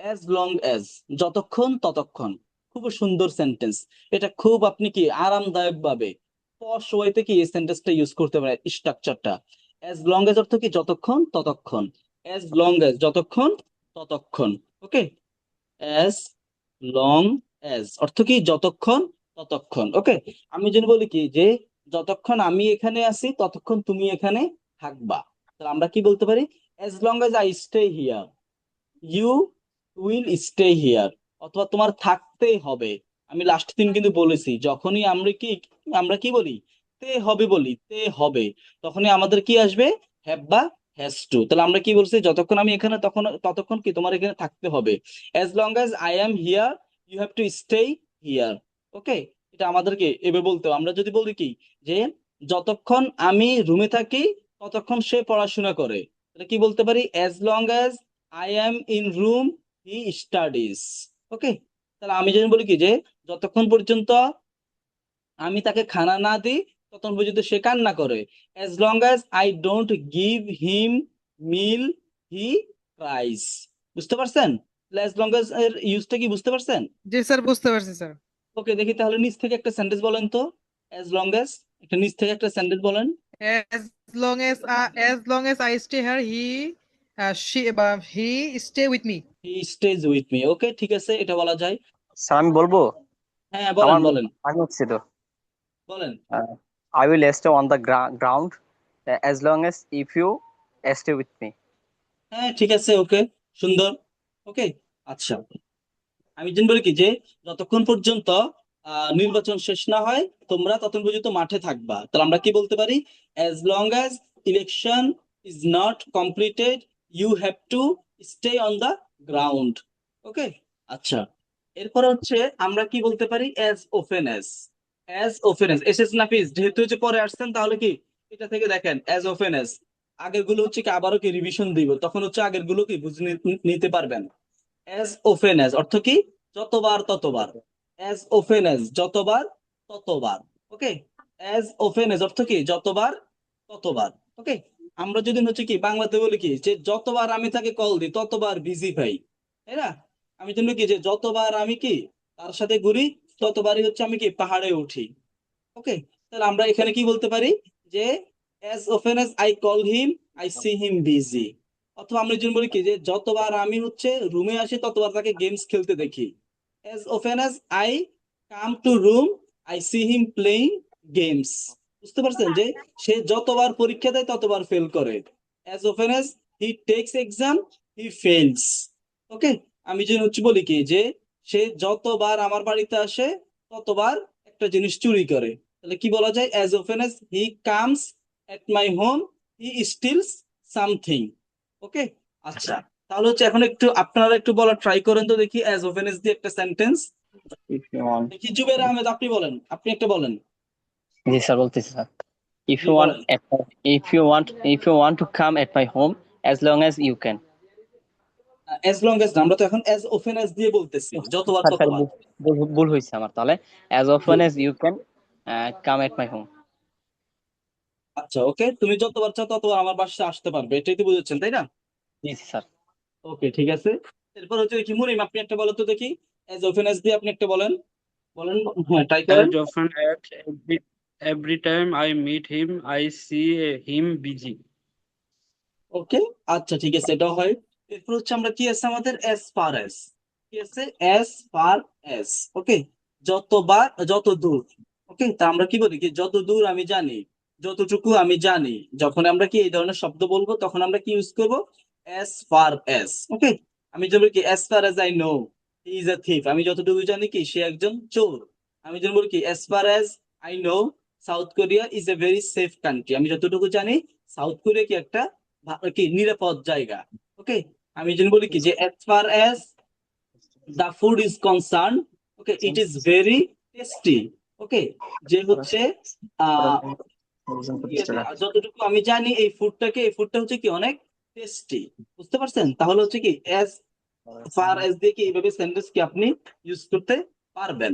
As long as, যতক্ষণ ততক্ষণ। খুব সুন্দর সেন্টেন্স। এটা খুব আপনি কি আরামদায়ক ভাবে পশ ওয়েতে কি এই সেন্টেন্সটা ইউজ করতে পারেন, স্ট্রাকচারটা। অ্যাজ লং এজ অর্থ কি যতক্ষণ ততক্ষণ। অ্যাজ লং এজ যতক্ষণ ততক্ষণ। ওকে। অ্যাজ লং অ্যাজ অর্থ কি যতক্ষণ ততক্ষণ। ওকে। আমি যদি বলি কি যে যতক্ষণ আমি এখানে আছি ততক্ষণ তুমি এখানে থাকবা, তাহলে আমরা কি বলতে পারি? As long as I stay here you will stay here. অথবা তোমার থাকতেই হবে। আমি লাস্ট দিন কিন্তু বলেছি যখনই আমরা কি বলি, তে হবে বলি, তে হবে, তখনই আমাদের কি আসবে? হ্যাভ বা হ্যাজ টু। তাহলে আমরা কি বলছি, যতক্ষণ আমি এখানে তখন ততক্ষণ কি তোমার এখানে থাকতে হবে। As long as I am here you have to stay here. Okay. এটা আমাদেরকে এভাবে বলতে হবে। আমরা যদি বলি কি যে যতক্ষণ আমি রুমে থাকি ততক্ষণ সে পড়াশোনা করে, তাহলে কি বলতে পারি? As long as I am in room he studies. Okay. তাহলে আমি যদি বলি কি যে যতক্ষণ পর্যন্ত আমি তাকে খানা না দিই ততক্ষণ পর্যন্ত সে কান্না করে। As long as I don't give him meal he cries. বুঝতে পারছেন? অ্যাজ লং অ্যাজ এর ইউজটা কি বুঝতে পারছেন? জি স্যার, বুঝতে পারছি স্যার। ওকে, দেখি তাহলে নিচ থেকে একটা সেন্টেন্স বলেন তো। অ্যাজ লং অ্যাজ, একটা নিচ থেকে একটা সেন্টেন্স বলেন। As long as I stay here, he stay with me. He stays with me. Okay, ঠিক আছে, এটা বলা যায়। স্যার আমি বলবো? হ্যাঁ, বলেন আমার বলেন আমি হচ্ছে তো বলেন। I will stay on the ground as long as if you stay with me. হ্যাঁ, ঠিক আছে, ওকে, সুন্দর। ওকে। আচ্ছা, আমি যেন বলি কি যে যতক্ষণ পর্যন্ত নির্বাচন শেষ না হয় তোমরা ততক্ষণ পর্যন্ত মাঠে থাকবা, তাহলে আমরা কি বলতে পারি? As long as election is not completed you have to stay on the ground. Okay. আচ্ছা, এরপর হচ্ছে আমরা কি বলতে পারি? As often as. As often as এস এস নাফিস যেহেতু হচ্ছে পরে আসছেন, তাহলে কি এটা থেকে দেখেন অ্যাজ ওফেন অ্যাজ আগের গুলো হচ্ছে কি আবারও কি রিভিশন দিব, তখন হচ্ছে আগের গুলো কি বুঝে নিতে পারবেন। অ্যাজ ওফেন অ্যাজ অর্থ কি যতবার ততবার। অ্যাজ ওফেন অ্যাজ যতবার ততবার। ওকে। অ্যাজ ওফেন অ্যাজ অর্থ কি যতবার ততবার। ওকে। আমরা যদি হচ্ছে কি বাংলাতে বলি কি যে যতবার আমি তাকে কল দিই ততবার বিজি পাই, তাই না? আমি জন্য কি যে যতবার আমি কি তার সাথে ঘুরি ততবারই হচ্ছে আমি কি পাহাড়ে উঠি। ওকে। তাহলে আমরা এখানে কি বলতে পারি যে as often as I call him I see him busy. অথবা আমরা যদি বলি কি যে যতবার আমি হচ্ছে রুমে আসি ততবার তাকে গেমস খেলতে দেখি। As often as I come to room I see him playing games. বুঝতে পারছেন যে সে যতবার পরীক্ষা দেয় ততবার ফেল করে। As often as he takes exam he fails. Okay. আমি যদি হচ্ছে বলি কি যে সে যতবার আমার বাড়িতে আসে ততবার একটা জিনিস চুরি করে, তাহলে কি বলা যায়? As often as he comes at my home he steals something. Okay. আচ্ছা, তাহলে হচ্ছে এখন একটু আপনারা একটু বলা ট্রাই করেন তো দেখি অ্যাজ অফেন অ্যাজ দিয়ে একটা সেন্টেন্স। If you want. দেখি জুবের আহমেদ আপনি বলেন, আপনি একটা বলেন। জি স্যার, বলতেছি স্যার। ইফ জি ইউ ওয়ান্ট বলেন। If you want to come at my home as long as you can. As long as আমরা তো এখন অ্যাজ অফেন অ্যাজ দিয়ে বলতেছি, যতবার স্যার স্যার, ততবার। ভুল হয়েছে আমার তাহলে। অ্যাজ জি। Often as you can come at my home. আচ্ছা, ওকে, তুমি যতবার চাও ততবার আমার বাসায় আসতে পারবে, এটাই তো বুঝেছেন, তাই না? জি স্যার। ওকে, ঠিক আছে। এরপর হচ্ছে দেখি মুনিম আপনি একটা বলো তো দেখি অ্যাজ অফেন অ্যাজ দিয়ে আপনি একটা বলেন। বলেন, হ্যাঁ, ট্রাই করেন। As often as every time I meet him, I see him busy. ওকে। আচ্ছা, ঠিক আছে, এটাও হয়। এরপর হচ্ছে আমরা কি আছে আমাদের অ্যাজ ফার অ্যাজ। কি আছে? As far as. ওকে। যতবার যত দূর। ওকে। তা আমরা কি বলি কি যত দূর আমি জানি, যতটুকু আমি জানি, যখন আমরা কি এই ধরনের শব্দ বলবো তখন আমরা কি ইউজ করবো? As far as. ওকে। আমি যদি বলি কি as far as I know he is a thief, আমি যতটুকু জানি কি সে একজন চোর। আমি যদি বলি কি as far as I no south Korea is a very safe country, আমি যতটুকু জানি সাউথ কোরিয়া কি একটা কি নিরাপদ জায়গা। ওকে। আমি যদি বলি কি যে as far as the food is concerned, okay, it is very tasty. Okay. যে হচ্ছে আহ কি আছে, যতটুকু আমি জানি এই ফুডটা হচ্ছে কি অনেক টেস্টি। বুঝতে পারছেন? তাহলে হচ্ছে কি as far as দিয়ে কি এইভাবে সেন্টেন্স কি আপনি ইউজ করতে পারবেন।